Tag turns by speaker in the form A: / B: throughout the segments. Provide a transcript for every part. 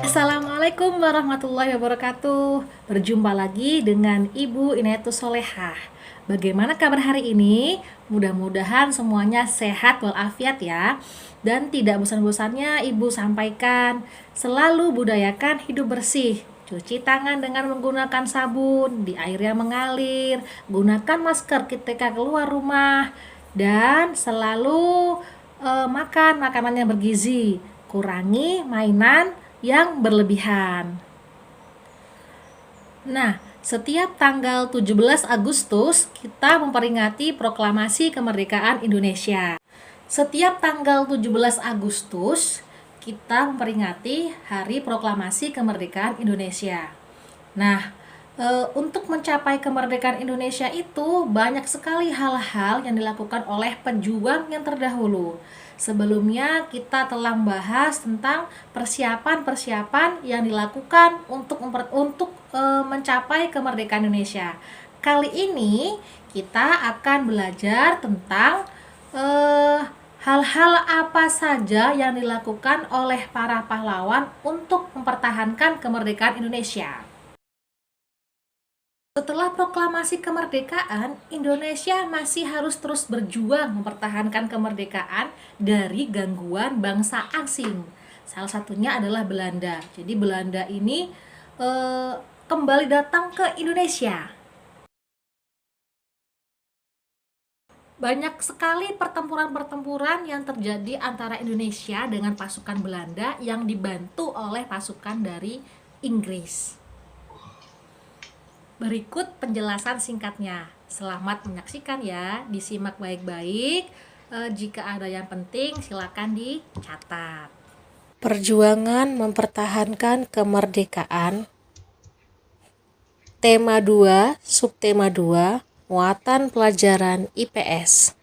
A: Assalamualaikum warahmatullahi wabarakatuh. Berjumpa lagi dengan Ibu Inayatus Solehah. Bagaimana kabar hari ini? Mudah-mudahan semuanya sehat walafiat ya. Dan tidak bosan-bosannya Ibu sampaikan, selalu budayakan hidup bersih. Cuci tangan dengan menggunakan sabun di air yang mengalir. Gunakan masker ketika keluar rumah. Dan selalu makan makanan yang bergizi. Kurangi mainan yang berlebihan. Nah, setiap tanggal 17 Agustus kita memperingati proklamasi kemerdekaan Indonesia. Setiap tanggal 17 Agustus kita memperingati Hari Proklamasi Kemerdekaan Indonesia. Nah, untuk mencapai kemerdekaan Indonesia itu banyak sekali hal-hal yang dilakukan oleh pejuang yang terdahulu. Sebelumnya kita telah membahas tentang persiapan-persiapan yang dilakukan untuk mencapai kemerdekaan Indonesia. Kali ini kita akan belajar tentang hal-hal apa saja yang dilakukan oleh para pahlawan untuk mempertahankan kemerdekaan Indonesia. Setelah proklamasi kemerdekaan, Indonesia masih harus terus berjuang mempertahankan kemerdekaan dari gangguan bangsa asing. Salah satunya adalah Belanda. Jadi Belanda ini kembali datang ke Indonesia. Banyak sekali pertempuran-pertempuran yang terjadi antara Indonesia dengan pasukan Belanda yang dibantu oleh pasukan dari Inggris. Berikut penjelasan singkatnya. Selamat menyaksikan ya, disimak baik-baik. Jika ada yang penting silakan dicatat.
B: Perjuangan mempertahankan kemerdekaan. Tema 2, subtema 2, muatan pelajaran IPS.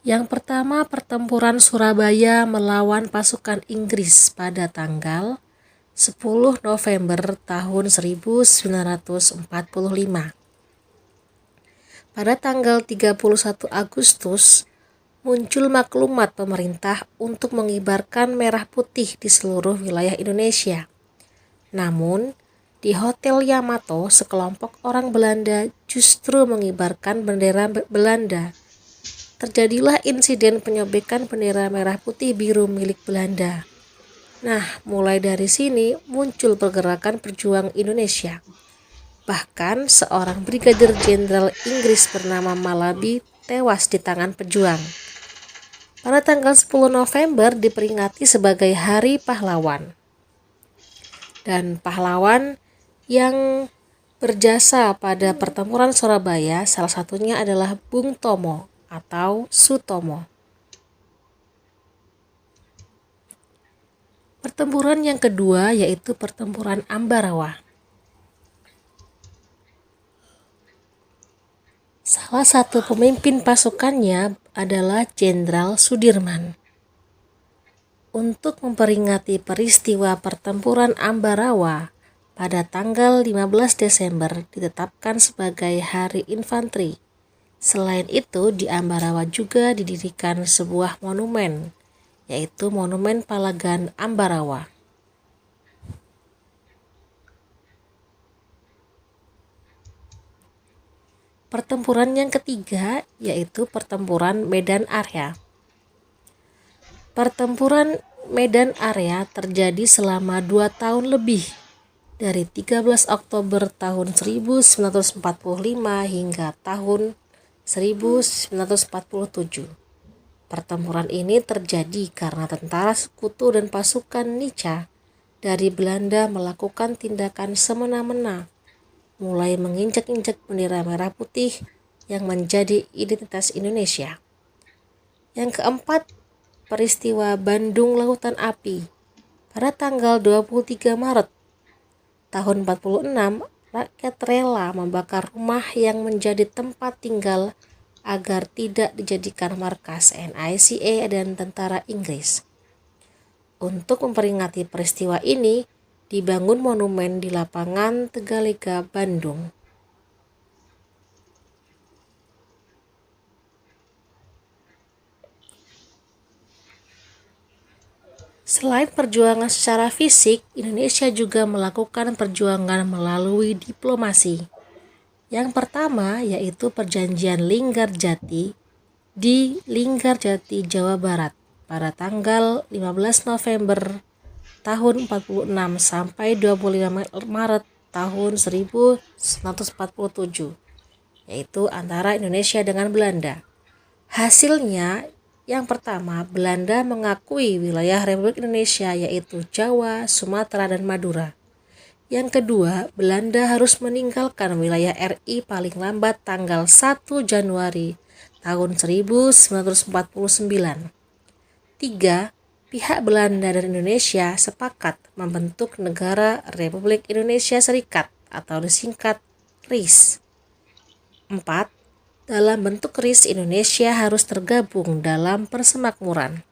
B: Yang pertama, pertempuran Surabaya melawan pasukan Inggris pada tanggal 10 November tahun 1945. Pada tanggal 31 Agustus, muncul maklumat pemerintah untuk mengibarkan merah putih di seluruh wilayah Indonesia. Namun, di Hotel Yamato, sekelompok orang Belanda justru mengibarkan bendera Belanda. Terjadilah insiden penyobekan bendera merah putih biru milik Belanda. Nah, mulai dari sini muncul pergerakan perjuang Indonesia. Bahkan seorang brigadir jenderal Inggris bernama Malaby tewas di tangan pejuang. Pada tanggal 10 November diperingati sebagai Hari Pahlawan. Dan pahlawan yang berjasa pada pertempuran Surabaya salah satunya adalah Bung Tomo atau Sutomo. Pertempuran yang kedua yaitu pertempuran Ambarawa. Salah satu pemimpin pasukannya adalah Jenderal Sudirman. Untuk memperingati peristiwa pertempuran Ambarawa, pada tanggal 15 Desember ditetapkan sebagai Hari Infanteri. Selain itu, di Ambarawa juga didirikan sebuah monumen, yaitu Monumen Palagan Ambarawa. Pertempuran yang ketiga yaitu Pertempuran Medan Area. Pertempuran Medan Area terjadi selama 2 tahun lebih, dari 13 Oktober tahun 1945 hingga tahun 1947. Pertempuran ini terjadi karena tentara sekutu dan pasukan Nica dari Belanda melakukan tindakan semena-mena, mulai menginjak-injak bendera merah putih yang menjadi identitas Indonesia. Yang keempat, peristiwa Bandung Lautan Api. Pada tanggal 23 Maret tahun 46, rakyat rela membakar rumah yang menjadi tempat tinggal agar tidak dijadikan markas NICA dan tentara Inggris. Untuk memperingati peristiwa ini, dibangun monumen di lapangan Tegalega, Bandung. Selain perjuangan secara fisik, Indonesia juga melakukan perjuangan melalui diplomasi. Yang pertama yaitu Perjanjian Linggarjati di Linggarjati, Jawa Barat pada tanggal 15 November tahun 46 sampai 25 Maret tahun 1947, yaitu antara Indonesia dengan Belanda. Hasilnya, yang pertama, Belanda mengakui wilayah Republik Indonesia yaitu Jawa, Sumatera, dan Madura. Yang kedua, Belanda harus meninggalkan wilayah RI paling lambat tanggal 1 Januari tahun 1949. Tiga, pihak Belanda dan Indonesia sepakat membentuk negara Republik Indonesia Serikat atau disingkat RIS. 4. Dalam bentuk RIS, Indonesia harus tergabung dalam persemakmuran.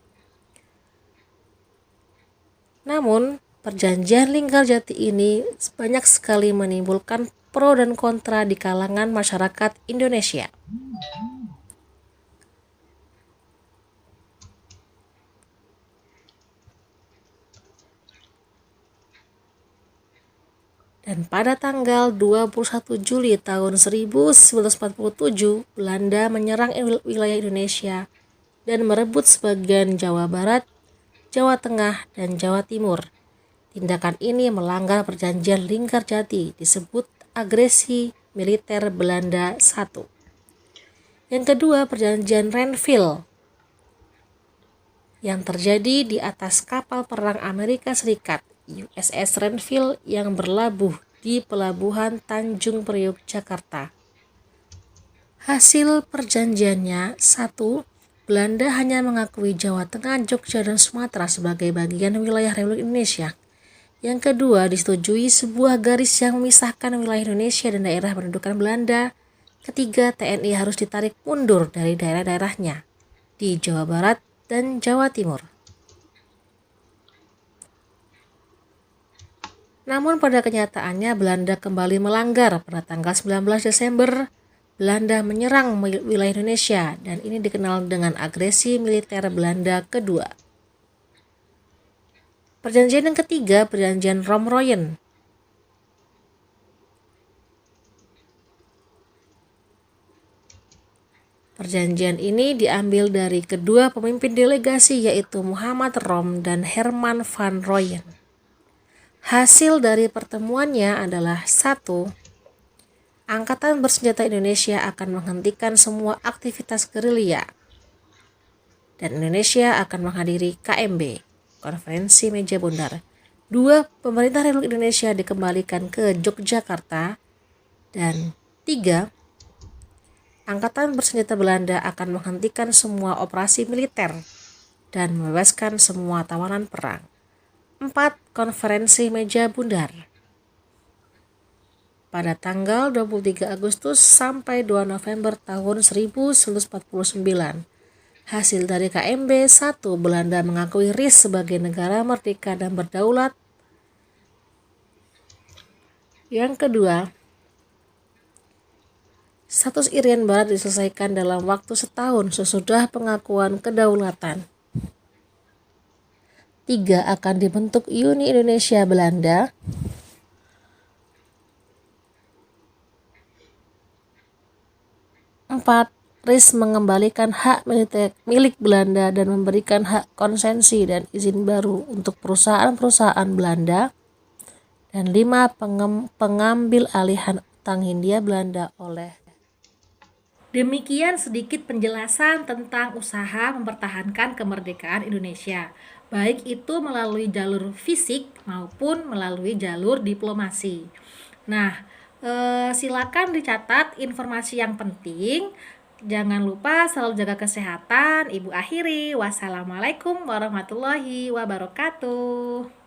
B: Namun, Perjanjian Linggarjati ini banyak sekali menimbulkan pro dan kontra di kalangan masyarakat Indonesia. Dan pada tanggal 21 Juli tahun 1947, Belanda menyerang wilayah Indonesia dan merebut sebagian Jawa Barat, Jawa Tengah, dan Jawa Timur. Tindakan ini melanggar Perjanjian Linggarjati, disebut agresi militer Belanda I. Yang kedua, Perjanjian Renville yang terjadi di atas kapal perang Amerika Serikat USS Renville yang berlabuh di Pelabuhan Tanjung Priok, Jakarta. Hasil perjanjiannya, 1. Belanda hanya mengakui Jawa Tengah, Jogja, dan Sumatera sebagai bagian wilayah Republik Indonesia. Yang kedua, disetujui sebuah garis yang memisahkan wilayah Indonesia dan daerah pendudukan Belanda. Ketiga, TNI harus ditarik mundur dari daerah-daerahnya di Jawa Barat dan Jawa Timur. Namun pada kenyataannya Belanda kembali melanggar. Pada tanggal 19 Desember, Belanda menyerang wilayah Indonesia dan ini dikenal dengan agresi militer Belanda kedua. Perjanjian yang ketiga, Perjanjian Romroyen. Perjanjian ini diambil dari kedua pemimpin delegasi yaitu Muhammad Rom dan Herman van Royen. Hasil dari pertemuannya adalah 1. Angkatan Bersenjata Indonesia akan menghentikan semua aktivitas gerilya dan Indonesia akan menghadiri KMB, Konferensi Meja Bundar. 2. Pemerintah Republik Indonesia dikembalikan ke Yogyakarta. Dan 3. Angkatan Bersenjata Belanda akan menghentikan semua operasi militer dan membebaskan semua tawanan perang. 4. Konferensi Meja Bundar pada tanggal 23 Agustus sampai 2 November tahun 1949. Hasil dari KMB 1. Belanda mengakui RIS sebagai negara merdeka dan berdaulat. Yang kedua, status Irian Barat diselesaikan dalam waktu setahun sesudah pengakuan kedaulatan. 3. Akan dibentuk Uni Indonesia Belanda. 4. RIS mengembalikan hak milik Belanda dan memberikan hak konsesi dan izin baru untuk perusahaan-perusahaan Belanda. Dan 5. Pengambil alihan utang Hindia Belanda oleh.
A: Demikian sedikit penjelasan tentang usaha mempertahankan kemerdekaan Indonesia, baik itu melalui jalur fisik maupun melalui jalur diplomasi. Nah, silakan dicatat informasi yang penting. Jangan lupa selalu jaga kesehatan. Ibu akhiri. Wassalamualaikum warahmatullahi wabarakatuh.